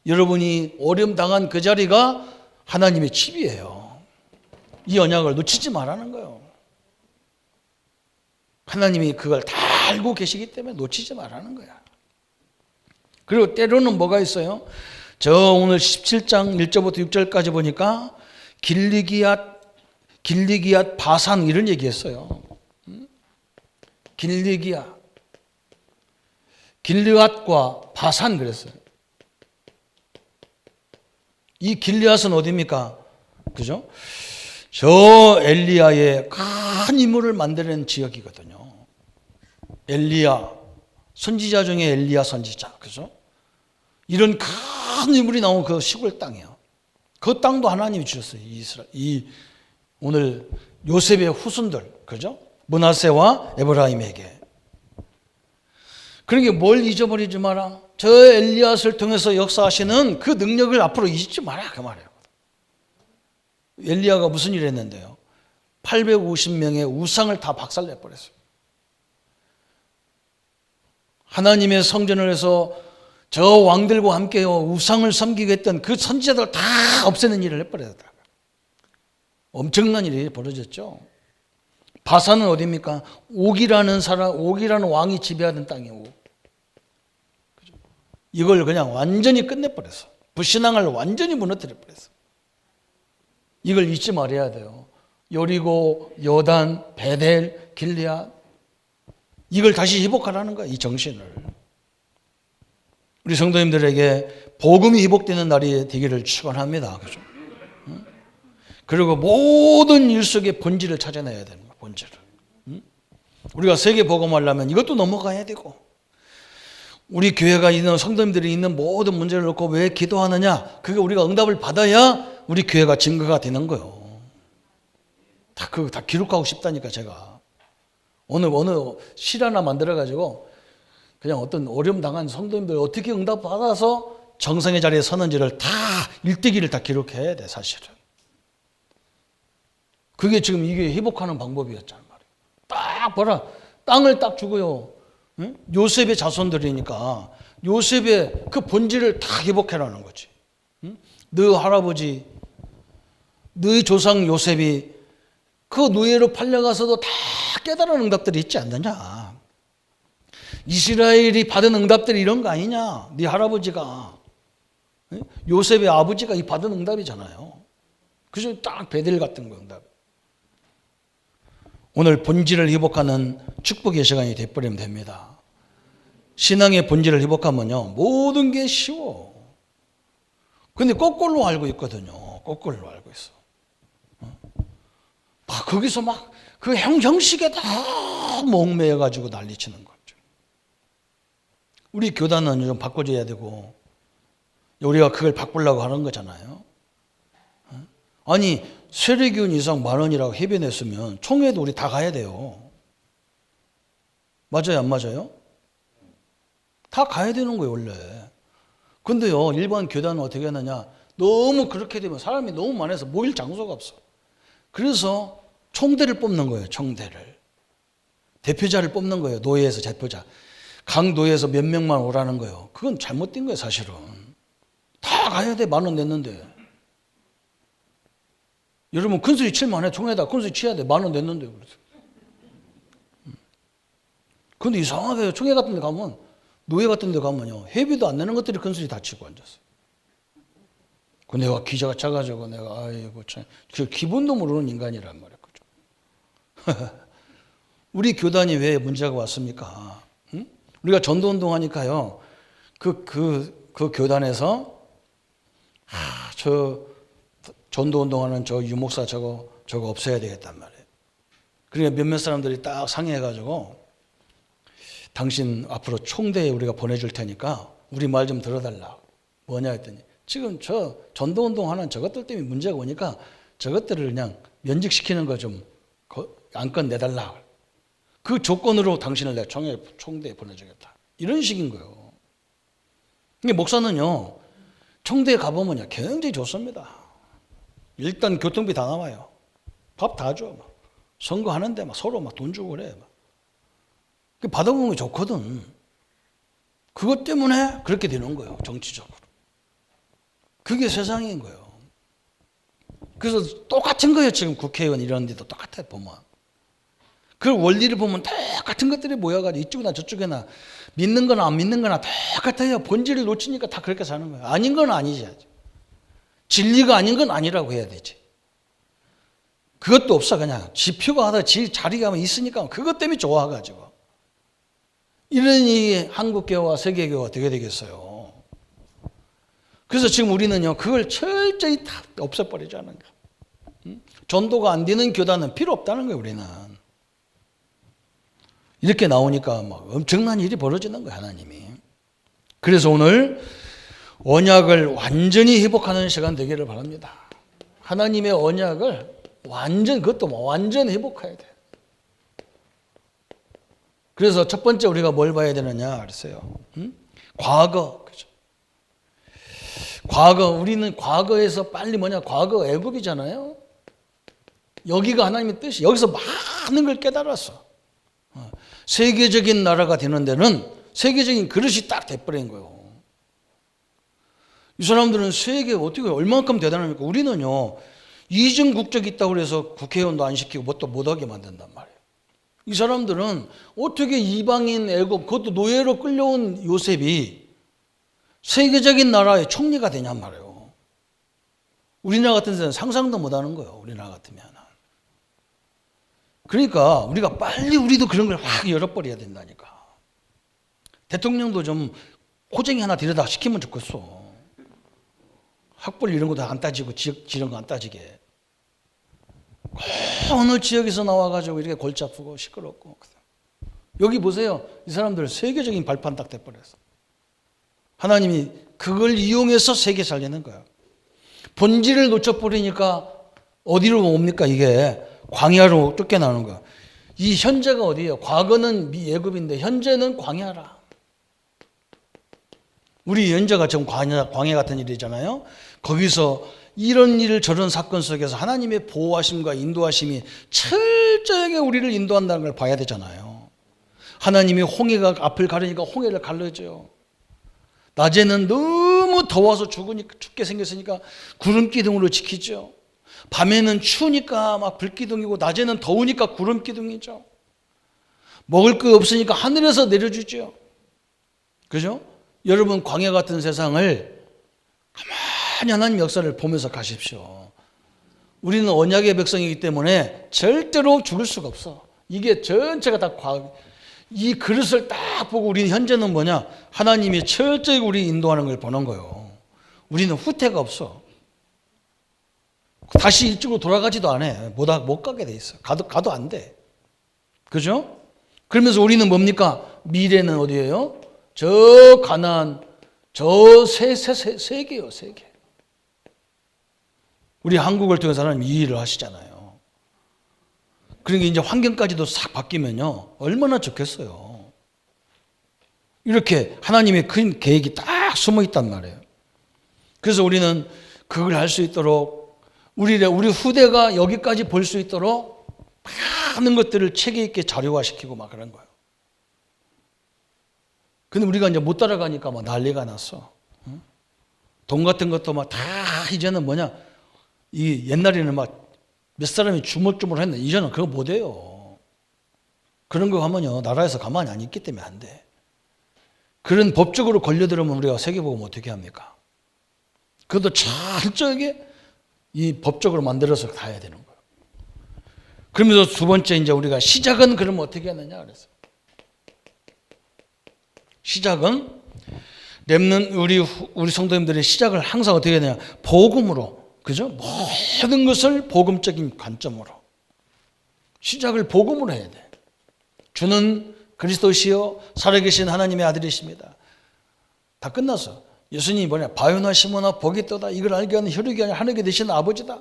여러분이 어려움 당한 그 자리가 하나님의 집이에요. 이 언약을 놓치지 말라는 거예요. 하나님이 그걸 다 알고 계시기 때문에 놓치지 말라는 거야. 그리고 때로는 뭐가 있어요? 저 오늘 17장 1절부터 6절까지 보니까 길리기앗 바산 이런 얘기했어요. 길리기야, 길르앗과 바산 그랬어요. 이 길르앗은 어디입니까? 그죠? 저 엘리야의 큰 인물을 만드는 지역이거든요. 엘리야, 선지자 중에 엘리야 선지자, 그죠? 이런 큰 인물이 나온 그 시골 땅이에요. 그 땅도 하나님이 주셨어요. 오늘 요셉의 후손들, 그죠? 므낫세와 에브라임에게. 그러니까 뭘 잊어버리지 마라. 저 엘리야를 통해서 역사하시는 그 능력을 앞으로 잊지 마라 그 말이에요. 엘리야가 무슨 일을 했는데요? 850명의 우상을 다 박살내버렸어요. 하나님의 성전을 해서 저 왕들과 함께 우상을 섬기게 했던 그 선지자들 다 없애는 일을 해버렸더라고요. 엄청난 일이 벌어졌죠. 바산은 어디입니까? 옥이라는 왕이 지배하던 땅이에요. 이걸 그냥 완전히 끝내버렸어. 불신앙을 완전히 무너뜨려버렸어. 이걸 잊지 말아야 돼요. 여리고, 요단, 베델, 길르앗, 이걸 다시 회복하라는 거야, 이 정신을. 우리 성도님들에게 복음이 회복되는 날이 되기를 축원합니다. 그죠? 그리고 모든 일 속에 본질을 찾아내야 되는 거야, 본질을. 우리가 세계 복음하려면 이것도 넘어가야 되고, 우리 교회가 있는 성도님들이 있는 모든 문제를 놓고 왜 기도하느냐, 그게 우리가 응답을 받아야 우리 교회가 증거가 되는 거예요. 다 기록하고 싶다니까. 제가 어느 실 하나 만들어가지고 그냥 어떤 어려움 당한 성도님들 어떻게 응답 받아서 정상의 자리에 서는지를 다 일대기를 다 기록해야 돼. 사실은 그게 지금 이게 회복하는 방법이었잖아 말이에요. 딱 봐라, 땅을 딱 주고요. 응? 요셉의 자손들이니까 요셉의 그 본질을 다 회복해라는 거지. 응? 너 할아버지, 너희 조상 요셉이 그 노예로 팔려가서도 다 깨달은 응답들이 있지 않느냐. 이스라엘이 받은 응답들이 이런 거 아니냐. 네 할아버지가, 요셉의 아버지가 이 받은 응답이잖아요. 그래서 딱 베델 같은 거 응답. 오늘 본질을 회복하는 축복의 시간이 되어버리면 됩니다. 신앙의 본질을 회복하면요, 모든 게 쉬워. 근데 거꾸로 알고 있거든요. 거꾸로 알고 있어. 거기서 막 그 형식에 다 목매여가지고 난리치는 거죠. 우리 교단은 좀 바꿔줘야 되고, 우리가 그걸 바꾸려고 하는 거잖아요. 아니, 세례교인 이상 10,000원이라고 해변했으면 총회도 우리 다 가야 돼요. 맞아요, 안 맞아요? 다 가야 되는 거예요, 원래. 근데요, 일반 교단은 어떻게 하느냐, 너무 그렇게 되면 사람이 너무 많아서 모일 장소가 없어. 그래서 총대를 뽑는 거예요, 총대를. 대표자를 뽑는 거예요, 노예에서 대표자. 각 노예에서 몇 명만 오라는 거예요. 그건 잘못된 거예요, 사실은. 다 가야 돼, 10,000원 냈는데. 여러분, 큰소리 칠만 해. 총에다 큰소리 치야 돼. 10,000원 냈는데. 근데 이상하게 총회 같은 데 가면, 노예 같은 데 가면요, 회비도 안 내는 것들이 큰소리 다 치고 앉았어. 그 내가 기자가 차가지고 내가, 아이고, 참, 그 기본도 모르는 인간이란 말이야. 그죠? 우리 교단이 왜 문제가 왔습니까? 응? 우리가 전도운동 하니까요, 그 교단에서, 저 전도운동하는 저 유목사 저거 없애야 되겠단 말이에요. 그러니까 몇몇 사람들이 딱 상의해가지고, 당신 앞으로 총대에 우리가 보내줄 테니까 우리 말 좀 들어달라. 뭐냐 했더니, 지금 저 전도운동하는 저것들 때문에 문제가 오니까 저것들을 그냥 면직시키는 거 좀 안건 내달라. 그 조건으로 당신을 내가 총대에 보내주겠다. 이런 식인 거예요. 근데 목사는요, 총대에 가보면요, 굉장히 좋습니다. 일단 교통비 다 나와요. 밥 다 줘. 막. 선거하는데 막 서로 막 돈 주고 그래. 막. 받아보는 게 좋거든. 그것 때문에 그렇게 되는 거예요, 정치적으로. 그게 세상인 거예요. 그래서 똑같은 거예요, 지금 국회의원 이런 데도 똑같아요, 보면. 그 원리를 보면 똑같은 것들이 모여가지고 이쪽이나 저쪽이나 믿는 거나 안 믿는 거나 똑같아요. 본질을 놓치니까 다 그렇게 사는 거예요. 아닌 건 아니지. 진리가 아닌 건 아니라고 해야 되지. 그것도 없어. 그냥 지표가 하다 지 자리가 있으니까 그것 때문에 좋아가지고. 이러니 한국교회와 세계교회가 어떻게 되겠어요? 그래서 지금 우리는요, 그걸 철저히 다 없애버리자는 거예요. 전도가 안 되는 교단은 필요 없다는 거예요, 우리는. 이렇게 나오니까 막 엄청난 일이 벌어지는 거예요, 하나님이. 그래서 오늘 언약을 완전히 회복하는 시간 되기를 바랍니다. 하나님의 언약을 그것도 완전 회복해야 돼요. 그래서 첫 번째 우리가 뭘 봐야 되느냐 그랬어요. 과거, 그죠? 우리는 과거에서 빨리 과거 애굽이잖아요. 여기가 하나님의 뜻이, 여기서 많은 걸 깨달았어. 세계적인 나라가 되는 데는 세계적인 그릇이 딱 돼버린 거예요. 이 사람들은 세계 어떻게 얼마만큼 대단합니까? 우리는요, 이중 국적이 있다고 해서 국회의원도 안 시키고 뭣도 못하게 만든단 말이에요. 이 사람들은 어떻게 이방인 애굽, 그것도 노예로 끌려온 요셉이 세계적인 나라의 총리가 되냔 말이에요. 우리나라 같은 데는 상상도 못하는 거예요. 우리나라 같으면. 그러니까 우리가 빨리 우리도 그런 걸 확 열어버려야 된다니까. 대통령도 좀 호쟁이 하나 들여다 시키면 좋겠어. 학벌 이런 것도 안 따지고 지역 이런 거 안 따지게. 어느 지역에서 나와가지고 이렇게 골치 아프고 시끄럽고. 여기 보세요. 이 사람들 세계적인 발판 딱 돼버렸어. 하나님이 그걸 이용해서 세계 살리는 거야. 본질을 놓쳐버리니까 어디로 옵니까? 이게 광야로 쫓겨나는 거야. 이 현재가 어디예요? 과거는 애굽인데 현재는 광야라. 우리 현재가 지금 광야 같은 일이잖아요. 거기서 이런 일 저런 사건 속에서 하나님의 보호하심과 인도하심이 철저하게 우리를 인도한다는 걸 봐야 되잖아요. 하나님이 홍해가 앞을 가르니까 홍해를 갈라줘요. 낮에는 너무 더워서 죽게 생겼으니까 구름 기둥으로 지키죠. 밤에는 추우니까 막 불기둥이고 낮에는 더우니까 구름 기둥이죠. 먹을 거 없으니까 하늘에서 내려주죠. 그죠? 여러분 광야 같은 세상을 가만히 하나님 역사를 보면서 가십시오. 우리는 언약의 백성이기 때문에 절대로 죽을 수가 없어. 이게 전체가 다 이 그릇을 딱 보고 우리는 현재는 뭐냐? 하나님이 철저히 우리 인도하는 걸 보는 거예요. 우리는 후퇴가 없어. 다시 일찍으로 돌아가지도 않아. 못 가게 돼 있어. 가도 안 돼. 그죠? 그러면서 우리는 뭡니까? 미래는 어디예요? 저 가나안, 저 세계요, 세계. 우리 한국을 통해서 하나님 이 일을 하시잖아요. 그러니까 이제 환경까지도 싹 바뀌면요. 얼마나 좋겠어요. 이렇게 하나님의 큰 계획이 딱 숨어 있단 말이에요. 그래서 우리는 그걸 할 수 있도록 우리 후대가 여기까지 볼 수 있도록 많은 것들을 체계 있게 자료화시키고 막 그런 거예요. 근데 우리가 이제 못 따라가니까 막 난리가 났어. 돈 같은 것도 막 다 이제는 이 옛날에는 막 몇 사람이 주물주물 했는데 이제는 그거 못 해요. 그런 거 하면요. 나라에서 가만히 안 있기 때문에 안 돼. 그런 법적으로 걸려들으면 우리가 세계보험 어떻게 합니까? 그것도 철저하게 이 법적으로 만들어서 다 해야 되는 거예요. 그러면서 두 번째 이제 우리가 시작은 그러면 어떻게 하느냐 그랬어요. 시작은 렘넌트 우리 성도님들의 시작을 항상 어떻게 해야 되냐? 복음으로. 그죠? 모든 것을 복음적인 관점으로. 시작을 복음으로 해야 돼. 주는 그리스도시요 살아계신 하나님의 아들이십니다. 다 끝났어. 예수님이 바요나 시모나 복이 떠다 이걸 알게 하는 혈육이 아니라 하늘에 되신 아버지다.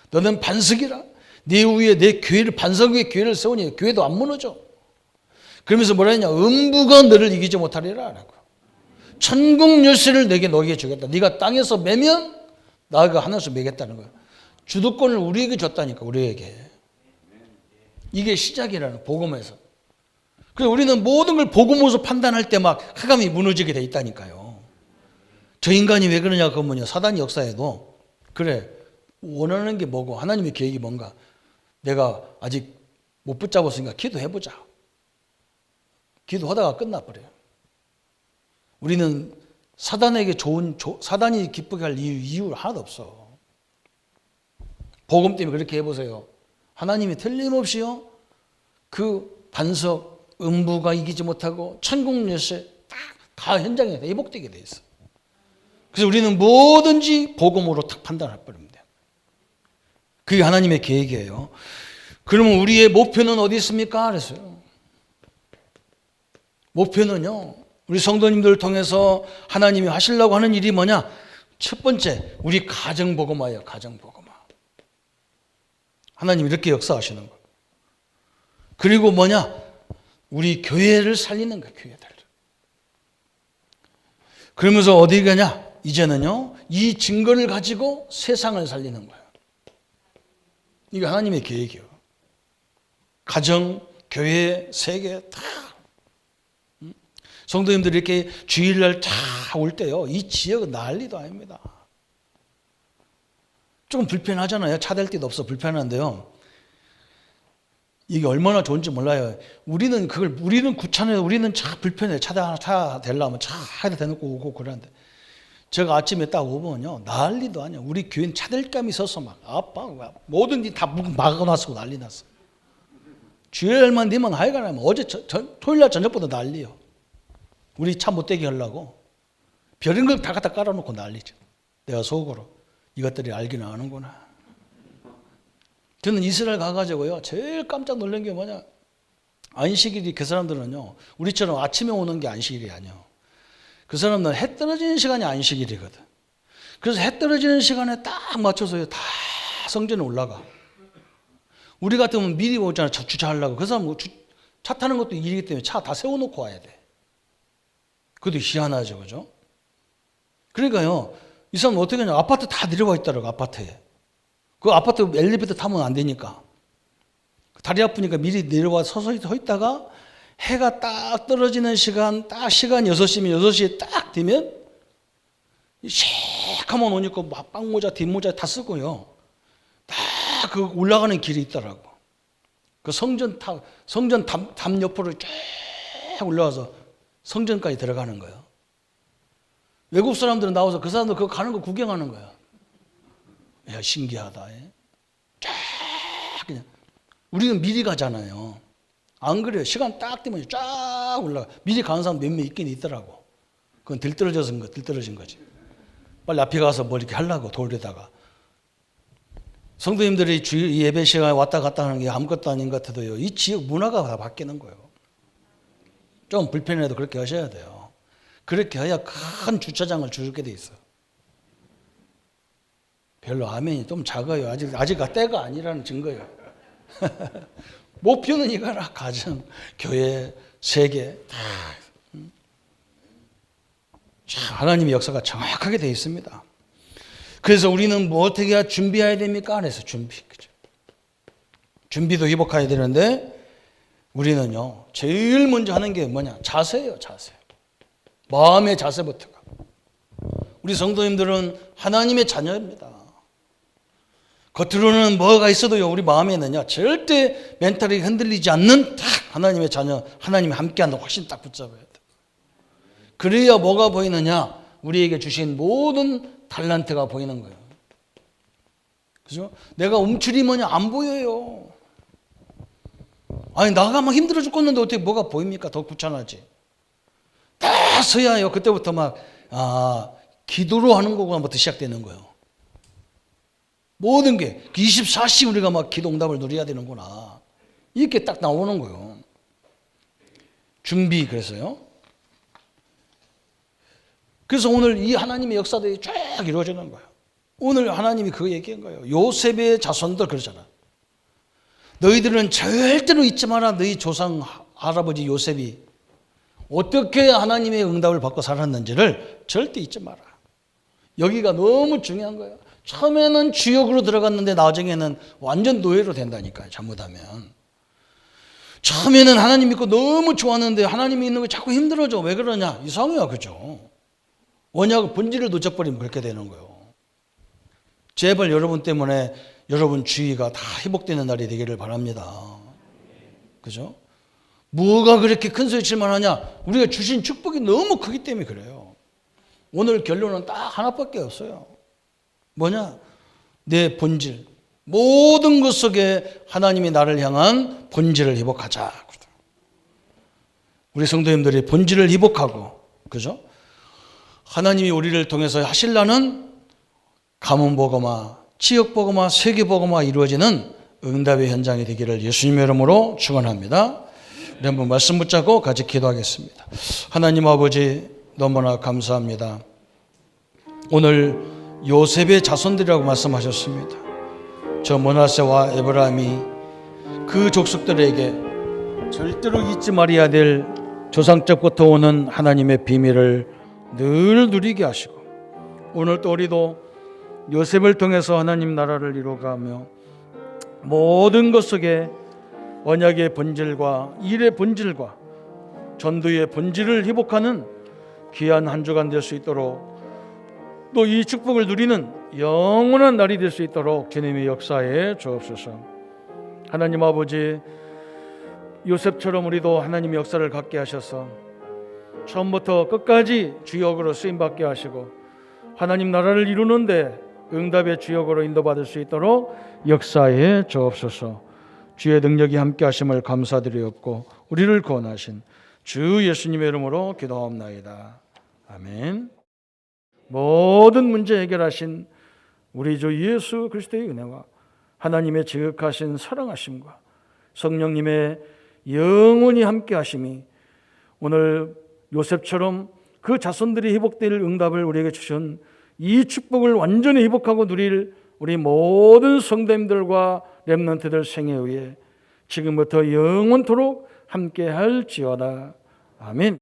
너는 반석이라. 네 위에 내 교회를 반석 위에 교회를 세우니 교회도 안 무너져. 그러면서 뭐라 했냐? 음부가 너를 이기지 못하리라. 천국 열쇠를 너에게 주겠다. 네가 땅에서 매면 나가 하늘에서 매겠다는 거야. 주도권을 우리에게 줬다니까. 우리에게. 이게 시작이라는 복음에서. 그래서 우리는 모든 걸 복음으로서 판단할 때 막 하감이 무너지게 돼 있다니까요. 저 인간이 왜 그러냐 그러면요. 사단이 역사에도 그래 원하는 게 뭐고 하나님의 계획이 뭔가 내가 아직 못 붙잡았으니까 기도해보자. 기도하다가 끝나버려요. 우리는 사단에게 사단이 기쁘게 할 이유 하나도 없어. 복음 때문에 그렇게 해보세요. 하나님이 틀림없이요. 그 반석, 음부가 이기지 못하고 천국 열쇠 다 현장에 회복되게 돼 있어. 그래서 우리는 뭐든지 복음으로 탁 판단할 버립니다. 그게 하나님의 계획이에요. 그러면 우리의 목표는 어디 있습니까? 그랬어요. 목표는요, 우리 성도님들을 통해서 하나님이 하시려고 하는 일이 뭐냐? 첫 번째, 우리 가정복음화예요. 가정복음화. 하나님 이렇게 역사하시는 거예요. 그리고 뭐냐? 우리 교회를 살리는 거예요. 교회들. 그러면서 어디 가냐? 이제는요, 이 증거를 가지고 세상을 살리는 거예요. 이게 하나님의 계획이에요. 가정, 교회, 세계 다. 성도님들이 이렇게 주일날 다 올 때요, 이 지역은 난리도 아닙니다. 조금 불편하잖아요. 차 댈 데도 없어 불편한데요. 이게 얼마나 좋은지 몰라요. 우리는 구차해요. 우리는 차 불편해요. 차 대려면 차 하나 대놓고 오고 그러는데. 제가 아침에 딱 오면요, 난리도 아니야. 우리 교회는 차댈감이 있어서 막 아빠 모든 일 다 막아놨고 난리 났어. 주일날만 되면 하여간 어제 토요일날 저녁보다 난리요. 우리 차 못 대게 하려고 별인 걸 다 갖다 깔아놓고 난리죠. 내가 속으로 이것들이 알기는 아는구나. 저는 이스라엘 가가지고요, 제일 깜짝 놀란 게 뭐냐? 안식일이 그 사람들은요, 우리처럼 아침에 오는 게 안식일이 아니에요. 그 사람들은 해 떨어지는 시간이 안식일이거든. 그래서 해 떨어지는 시간에 딱 맞춰서 다 성전에 올라가. 우리 같으면 미리 오잖아. 주차하려고. 그 사람은 차 타는 것도 일이기 때문에 차 다 세워놓고 와야 돼. 그것도 희한하죠. 그죠? 그러니까요, 이 사람은 어떻게 하냐. 아파트 다 내려와 있더라고. 아파트에. 그 아파트 엘리베이터 타면 안 되니까. 다리 아프니까 미리 내려와 서서 서 있다가 해가 딱 떨어지는 시간, 딱 시간 6시면 6시에 딱 되면 샥하면 오니까 막 빵모자, 뒷모자 다 쓰고요. 딱 그 올라가는 길이 있더라고. 그 성전 담 옆으로 쫙 올라와서 성전까지 들어가는 거예요. 외국 사람들은 나와서 그 사람들 그거 가는 거 구경하는 거야. 야, 신기하다. 쫙 그냥. 우리는 미리 가잖아요. 안 그래요. 시간 딱 되면 쫙 올라가. 미리 가는 사람 몇 명 있긴 있더라고. 그건 들떨어진 거지. 빨리 앞에 가서 뭐 이렇게 하려고 돌리다가. 성도님들이 예배 시간에 왔다 갔다 하는 게 아무것도 아닌 것 같아도요, 이 지역 문화가 다 바뀌는 거예요. 좀 불편해도 그렇게 하셔야 돼요. 그렇게 해야 큰 주차장을 주게 돼 있어요. 별로 아멘이 좀 작아요. 아직 때가 아니라는 증거예요. 목표는 이거라. 가정, 교회, 세계 다. 하나님의 역사가 정확하게 되어 있습니다. 그래서 우리는 뭐 어떻게 해야 준비해야 됩니까? 안에서 준비. 그죠? 준비도 회복해야 되는데 우리는요, 제일 먼저 하는 게 뭐냐? 자세예요, 자세. 마음의 자세부터가. 우리 성도님들은 하나님의 자녀입니다. 겉으로는 뭐가 있어도요, 우리 마음에는요, 절대 멘탈이 흔들리지 않는 딱 하나님의 자녀, 하나님이 함께한다 확신 딱 붙잡아야 돼. 그래야 뭐가 보이느냐? 우리에게 주신 모든 달란트가 보이는 거예요. 그죠? 내가 움츠리 뭐냐? 안 보여요. 아니, 나가 막 힘들어 죽겠는데 어떻게 뭐가 보입니까? 더 귀찮아지. 딱 서야요. 그때부터 막, 기도로 하는 거부터 시작되는 거예요. 모든 게 24시 우리가 막 기도 응답을 누려야 되는구나. 이렇게 딱 나오는 거예요. 준비, 그래서요. 그래서 오늘 이 하나님의 역사들이 쫙 이루어지는 거예요. 오늘 하나님이 그거 얘기한 거예요. 요셉의 자손들 그러잖아. 너희들은 절대로 잊지 마라. 너희 조상 할아버지 요셉이 어떻게 하나님의 응답을 받고 살았는지를 절대 잊지 마라. 여기가 너무 중요한 거예요. 처음에는 주역으로 들어갔는데 나중에는 완전 노예로 된다니까요. 잘못하면. 처음에는 하나님 믿고 너무 좋았는데 하나님이 있는 거 자꾸 힘들어져. 왜 그러냐? 이상해요. 그죠? 원약 본질을 놓쳐버리면 그렇게 되는 거예요. 제발 여러분 때문에 여러분 주의가 다 회복되는 날이 되기를 바랍니다. 그죠? 뭐가 그렇게 큰 소리 칠만 하냐? 우리가 주신 축복이 너무 크기 때문에 그래요. 오늘 결론은 딱 하나밖에 없어요. 뭐냐? 내 본질. 모든 것 속에 하나님이 나를 향한 본질을 회복하자. 우리 성도님들이 본질을 회복하고, 그죠? 하나님이 우리를 통해서 하실라는 가문복음화, 지역복음화, 세계복음화 이루어지는 응답의 현장이 되기를 예수님의 이름으로 축원합니다. 우리 한번 말씀 붙잡고 같이 기도하겠습니다. 하나님 아버지 너무나 감사합니다. 오늘 요셉의 자손들이라고 말씀하셨습니다. 저 므낫세와 에브라임이 그 족속들에게 절대로 잊지 말아야 될 조상적부터 오는 하나님의 비밀을 늘 누리게 하시고, 오늘 또 우리도 요셉을 통해서 하나님 나라를 이루어가며 모든 것 속에 언약의 본질과 일의 본질과 전도의 본질을 회복하는 귀한 한 주간 될 수 있도록, 또 이 축복을 누리는 영원한 날이 될 수 있도록 주님의 역사에 주옵소서. 하나님 아버지, 요셉처럼 우리도 하나님의 역사를 갖게 하셔서 처음부터 끝까지 주역으로 쓰임받게 하시고 하나님 나라를 이루는데 응답의 주역으로 인도받을 수 있도록 역사에 주옵소서. 주의 능력이 함께 하심을 감사드리옵고 우리를 구원하신 주 예수님의 이름으로 기도하옵나이다. 아멘. 모든 문제 해결하신 우리 주 예수 그리스도의 은혜와 하나님의 지극하신 사랑하심과 성령님의 영원히 함께 하심이 오늘 요셉처럼 그 자손들이 회복될 응답을 우리에게 주신 이 축복을 완전히 회복하고 누릴 우리 모든 성도님들과 렘넌트들 생에 의해 지금부터 영원토록 함께 할지어다. 아멘.